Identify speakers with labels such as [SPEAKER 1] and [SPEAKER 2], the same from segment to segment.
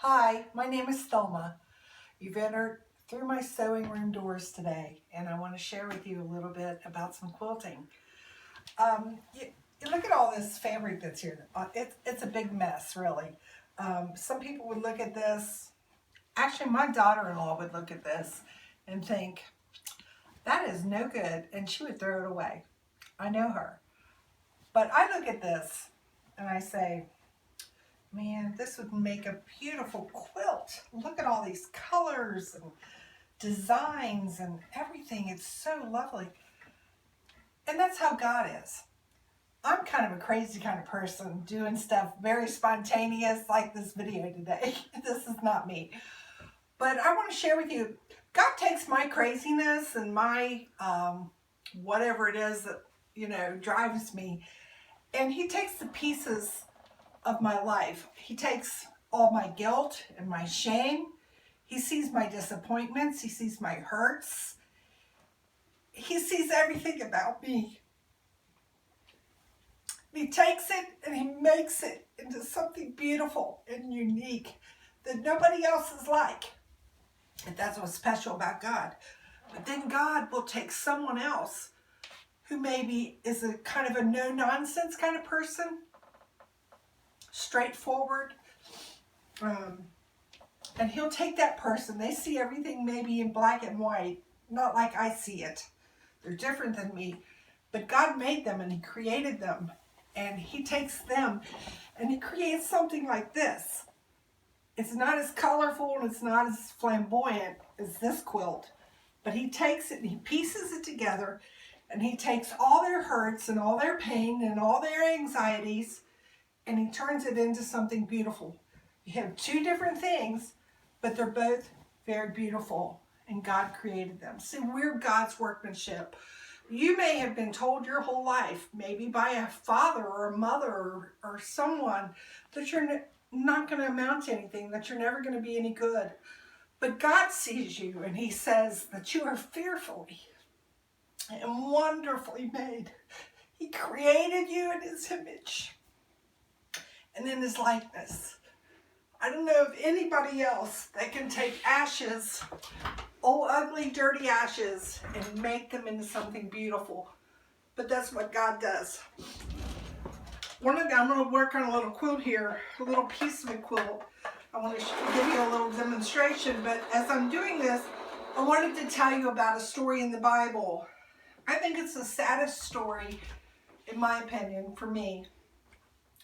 [SPEAKER 1] Hi, my name is Thelma. You've entered through my sewing room doors today, and I want to share with you a little bit about some quilting. You look at all this fabric that's here. It's a big mess, really. Some people would look at this. Actually, my daughter-in-law would look at this and think, that is no good, and she would throw it away. I know her. But I look at this and I say, man, this would make a beautiful quilt. Look at all these colors and designs and everything. It's so lovely. And that's how God is. I'm kind of a crazy kind of person doing stuff very spontaneous like this video today. This is not me. But I want to share with you, God takes my craziness and my whatever it is that, drives me, and he takes the pieces of my life. He takes all my guilt and my shame. He sees my disappointments. He sees my hurts. He sees everything about me. He takes it and he makes it into something beautiful and unique that nobody else is like. And that's what's special about God. But then God will take someone else who maybe is a kind of a no-nonsense kind of person, straightforward, and he'll take that person. They see everything maybe in black and white, not like I see it. They're different than me, but God made them and he created them, and he takes them and he creates something like this. It's not as colorful and it's not as flamboyant as this quilt, but he takes it and he pieces it together, and he takes all their hurts and all their pain and all their anxieties, and he turns it into something beautiful. You have two different things, but they're both very beautiful, and God created them. See, we're God's workmanship. You may have been told your whole life, maybe by a father or a mother or someone, that you're not going to amount to anything, that you're never going to be any good. But God sees you, and he says that you are fearfully and wonderfully made. He created you in his image and in his likeness. I don't know of anybody else that can take ashes, old ugly dirty ashes, and make them into something beautiful. But that's what God does. I'm going to work on a little quilt here, a little piece of a quilt. I want to give you a little demonstration, but as I'm doing this, I wanted to tell you about a story in the Bible. I think it's the saddest story, in my opinion, for me.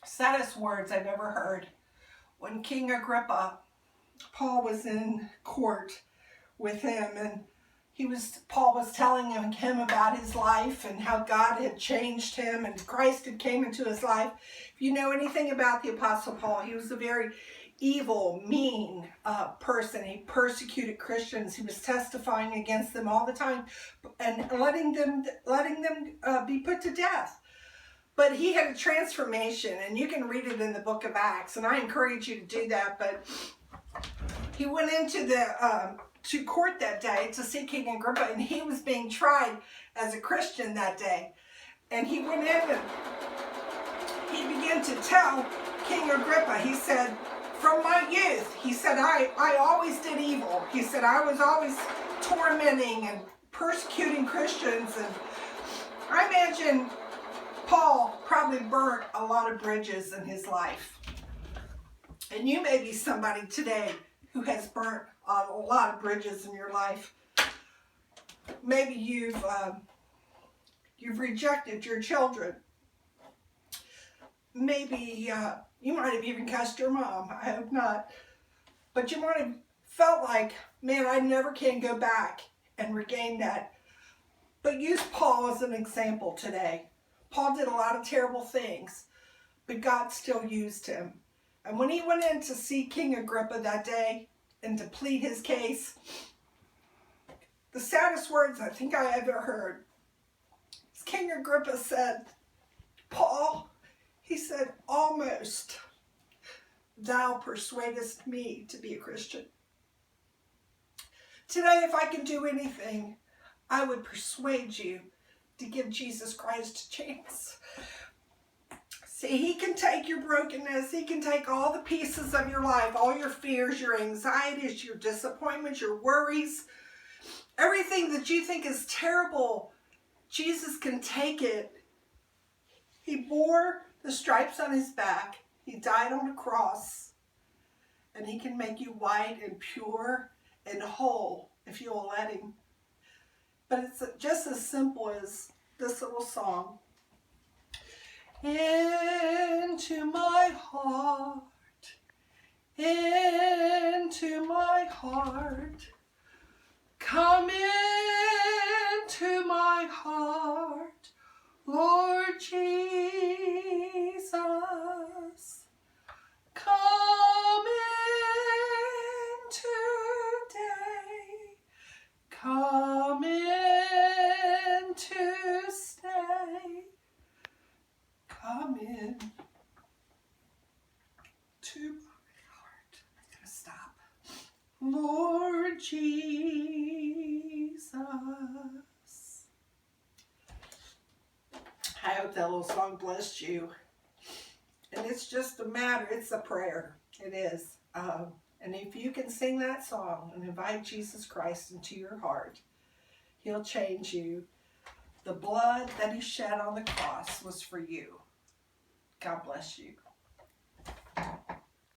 [SPEAKER 1] Saddest words I've ever heard. When King Agrippa, Paul was in court with him, and Paul was telling him about his life and how God had changed him and Christ had came into his life. If you know anything about the Apostle Paul, he was a very evil, mean person. He persecuted Christians. He was testifying against them all the time and letting them be put to death. But he had a transformation, and you can read it in the book of Acts, and I encourage you to do that. But he went into to court that day to see King Agrippa, and he was being tried as a Christian that day. And he went in and he began to tell King Agrippa, he said, from my youth, he said, I always did evil. He said, I was always tormenting and persecuting Christians. And I imagine Paul probably burnt a lot of bridges in his life. And you may be somebody today who has burnt a lot of bridges in your life. Maybe you've rejected your children. Maybe you might have even cussed your mom. I hope not. But you might have felt like, man, I never can go back and regain that. But use Paul as an example today. Paul did a lot of terrible things, but God still used him. And when he went in to see King Agrippa that day and to plead his case, the saddest words I think I ever heard, King Agrippa said, Paul, he said, almost thou persuadest me to be a Christian. Today, if I can do anything, I would persuade you to give Jesus Christ a chance. See, he can take your brokenness. He can take all the pieces of your life, all your fears, your anxieties, your disappointments, your worries, everything that you think is terrible. Jesus can take it. He bore the stripes on his back. He died on the cross. And he can make you white and pure and whole if you will let him. But it's just as simple as this little song. Into my heart, into my heart, come into my heart, Lord Jesus. Come in today, come in to stay, come in to my heart. I'm going to stop. Lord Jesus. I hope that little song blessed you. And it's just a matter, it's a prayer. It is. And if you can sing that song and invite Jesus Christ into your heart, he'll change you. The blood that he shed on the cross was for you. God bless you.